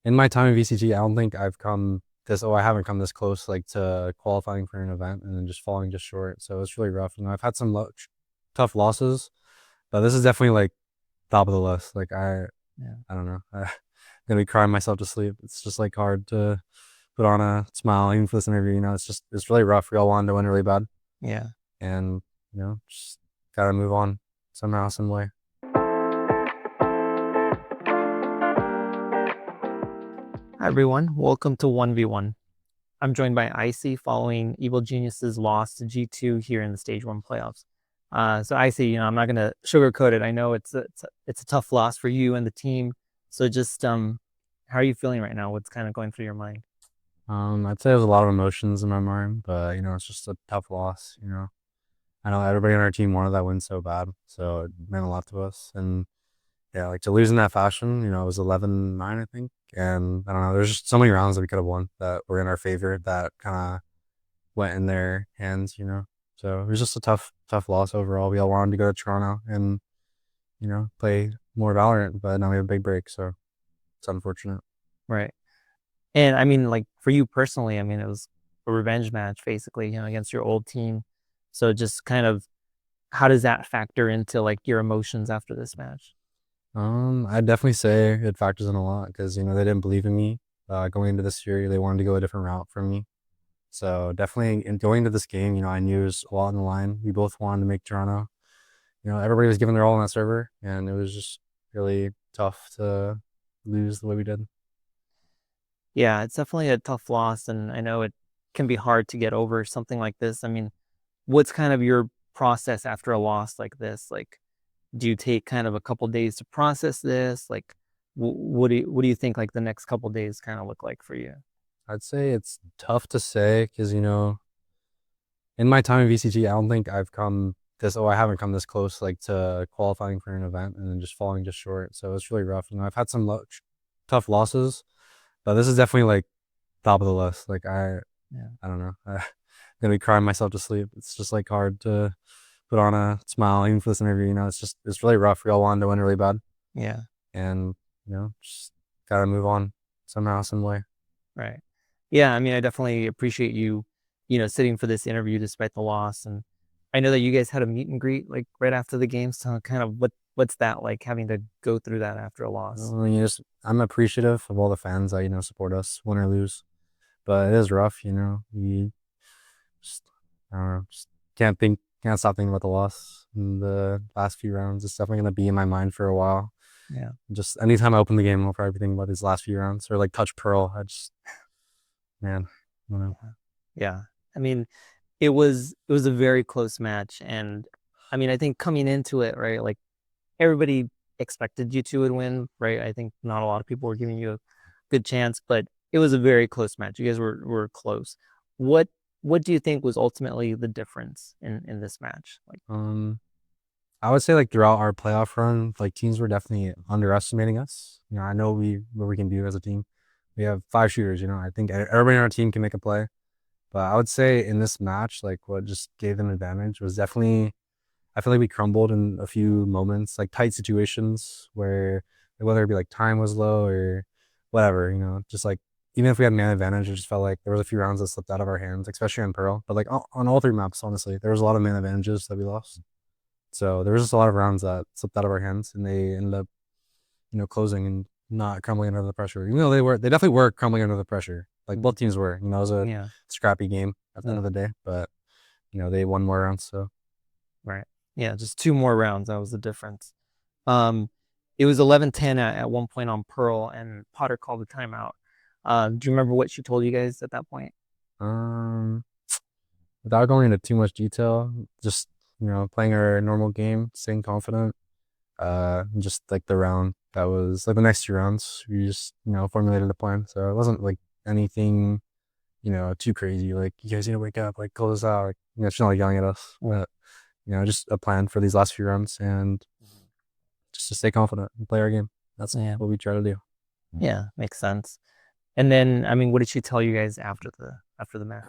in my time in VCT, I don't think I've come I haven't come this close, like, to qualifying for an event and then just falling just short. So it's really rough. I've had some tough losses, but this is definitely like top of the list. Like I don't know. I'm gonna be crying myself to sleep. It's just like hard to put on a smile even for this interview. It's really rough. We all wanted to win really bad, Yeah. and just gotta move on somehow, some way. Hi, everyone. Welcome to 1v1. I'm joined by Icy following Evil Genius's loss to G2 here in the Stage 1 playoffs. So Icy, I'm not going to sugarcoat it. I know it's a tough loss for you and the team. So just how are you feeling right now? What's kind of going through your mind? I'd say there's a lot of emotions in my mind, but it's just a tough loss. I know everybody on our team wanted that win so bad, so it meant a lot to us. And yeah, like to lose in that fashion, it was 11-9, I think. And I don't know, there's just so many rounds that we could have won that were in our favor that kind of went in their hands. So it was just a tough loss overall. We all wanted to go to Toronto and, play more Valorant, but now we have a big break, so it's unfortunate. Right. And I mean, like for you personally, I mean, it was a revenge match basically, against your old team. So just kind of, how does that factor into like your emotions after this match? I'd definitely say it factors in a lot because, they didn't believe in me going into this year. They wanted to go a different route for me. So definitely in going into this game, I knew it was a lot on the line. We both wanted to make Toronto. Everybody was giving their all on that server, and it was just really tough to lose the way we did. Yeah, it's definitely a tough loss, and I know it can be hard to get over something like this. I mean, what's kind of your process after a loss like this? Like, do you take kind of a couple days to process this? Like, what do you think like the next couple days kind of look like for you? I'd say it's tough to say because, in my time in VCT, I don't think I haven't come this close, like, to qualifying for an event and then just falling just short. So it's really rough. I've had some tough losses, but this is definitely like top of the list. Like Yeah. I don't know. I'm gonna be crying myself to sleep. It's just like hard to put on a smile even for this interview. It's really rough. We all wanted to win really bad, Yeah. and just gotta move on somehow, some way. Right. Yeah. I mean, I definitely appreciate you, sitting for this interview despite the loss. And I know that you guys had a meet and greet like right after the game. So kind of what's that like having to go through that after a loss? I'm appreciative of all the fans that support us, win or lose. But it is rough. You just I don't know, just can't stop thinking about the loss in the last few rounds. It's definitely gonna be in my mind for a while. Yeah. Just anytime I open the game, I'll probably be thinking about these last few rounds or like touch Pearl. Man, I don't know. Yeah. Yeah. I mean, it was a very close match. And I mean, I think coming into it, right, like everybody expected you two would win, right? I think not a lot of people were giving you a good chance, but it was a very close match. You guys were close. What what do you think was ultimately the difference in this match? Like, Um, I would say like throughout our playoff run, like teams were definitely underestimating us. I know what we can do as a team. We have 5 shooters. I think everybody on our team can make a play. But I would say in this match, like what just gave them advantage was definitely I feel like we crumbled in a few moments, like tight situations where whether it be like time was low or whatever, just like even if we had man advantage, it just felt like there was a few rounds that slipped out of our hands, especially on Pearl. But like on all three maps, honestly, there was a lot of man advantages that we lost. So there was just a lot of rounds that slipped out of our hands, and they ended up, closing and not crumbling under the pressure. Even though they definitely were crumbling under the pressure. Like both teams were. It was a yeah, scrappy game at the end of the day, but they won more rounds. So right. Yeah, just two more rounds. That was the difference. Um, it was 11-10 at one point on Pearl, and Potter called the timeout. Do you remember what she told you guys at that point? um, without going into too much detail, just playing our normal game, staying confident. Just like the round that was like the next 2 rounds, we just formulated a plan. So it wasn't like anything too crazy. Like you guys need to wake up, like close this out. Like, she's not like yelling at us, but just a plan for these last few rounds and just to stay confident and play our game. That's Yeah, what we try to do. yeah, makes sense. And then, I mean, what did she tell you guys after the match?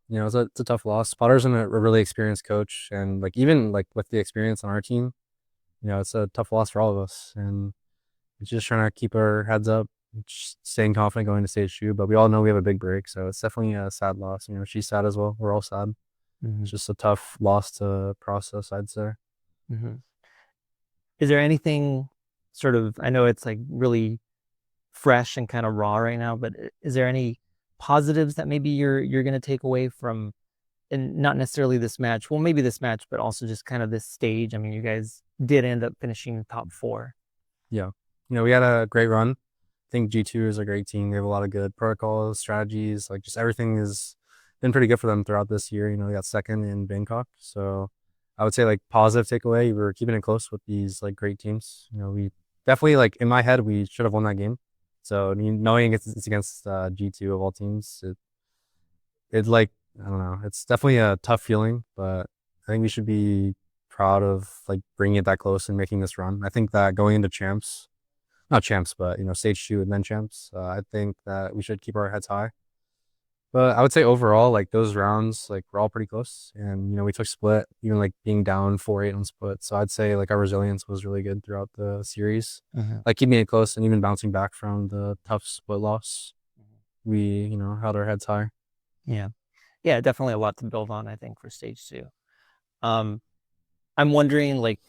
It's a tough loss. Potter's a really experienced coach, and like even like with the experience on our team, it's a tough loss for all of us, and we're just trying to keep our heads up, just staying confident going to stage 2. But we all know we have a big break, so it's definitely a sad loss. You know, she's sad as well. We're all sad. Mm-hmm. It's just a tough loss to process, I'd say. Mm-hmm. Is there anything sort of, I know it's like really fresh and kind of raw right now, but is there any positives that maybe you're going to take away from, and not necessarily this match, well, maybe this match, but also just kind of this stage? I mean, you guys did end up finishing top 4. Yeah. You know, we had a great run. I think G2 is a great team. They have a lot of good protocols, strategies, like just everything has been pretty good for them throughout this year. You know, they got second in Bangkok. So I would say like positive takeaway, we were keeping it close with these like great teams. You know, we definitely like in my head, we should have won that game. So I mean, knowing it's against G2 of all teams, it like, I don't know, it's definitely a tough feeling, but I think we should be proud of like bringing it that close and making this run. I think that going into champs, not champs, but you know, stage 2 and then champs, I think that we should keep our heads high. But I would say overall, like those rounds, like we're all pretty close, and you know, we took split, even like being down 4-8 on split. So I'd say like our resilience was really good throughout the series, like keeping it close and even bouncing back from the tough split loss. We, you know, held our heads high. Yeah. Yeah, definitely a lot to build on, I think, for stage 2. Um, I'm wondering, like,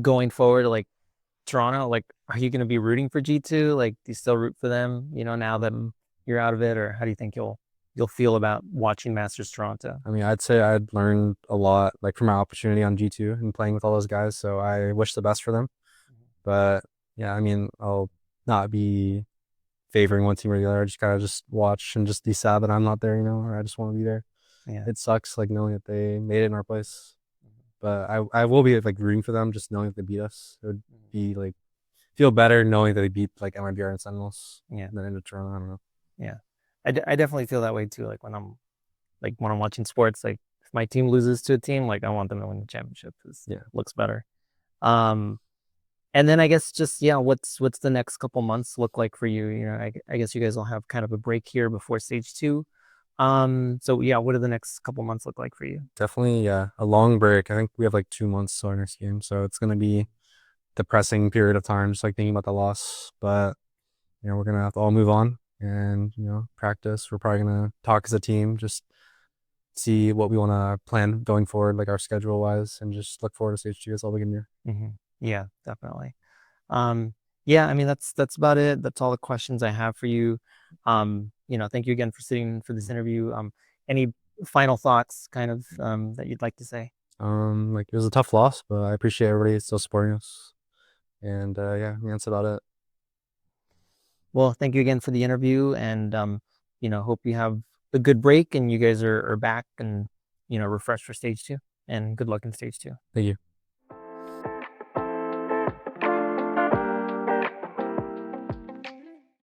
going forward, like Toronto, like, are you going to be rooting for G2? Like, do you still root for them, you know, now that you're out of it? Or how do you think you'll feel about watching Masters Toronto? I mean, I'd say I'd learned a lot like from my opportunity on G2 and playing with all those guys. So I wish the best for them. But yeah, I mean, I'll not be favoring one team or the other. I just gotta just watch and just be sad that I'm not there, you know, or I just want to be there. Yeah. It sucks like knowing that they made it in our place. But I will be like rooting for them just knowing that they beat us. It would be like feel better knowing that they beat like MIBR and Sentinels Yeah. than into Toronto. I don't know. Yeah. I definitely feel that way too. Like when I'm watching sports, like if my team loses to a team, like I want them to win the championship because Yeah. it looks better. Um, and then I guess just, yeah, what's the next couple months look like for you? You know, I guess you guys will have kind of a break here before stage 2. So yeah, what do the next couple months look like for you? Definitely, yeah, a long break. I think we have like 2 months to our next game, so it's gonna be depressing period of time, just like thinking about the loss. But you know, we're gonna have to all move on and you know practice. We're probably gonna talk as a team, just see what we want to plan going forward, like our schedule wise, and just look forward to stage 2 as all we can do. Mm-hmm. Yeah, definitely. Yeah, I mean that's about it. That's all the questions I have for you. You know, thank you again for sitting for this interview. Any final thoughts kind of that you'd like to say? Like it was a tough loss, but I appreciate everybody still supporting us. And yeah, I mean, that's about it. Well, thank you again for the interview, and you know, hope you have a good break and you guys are back and, you know, refreshed for stage 2. And good luck in stage 2. Thank you.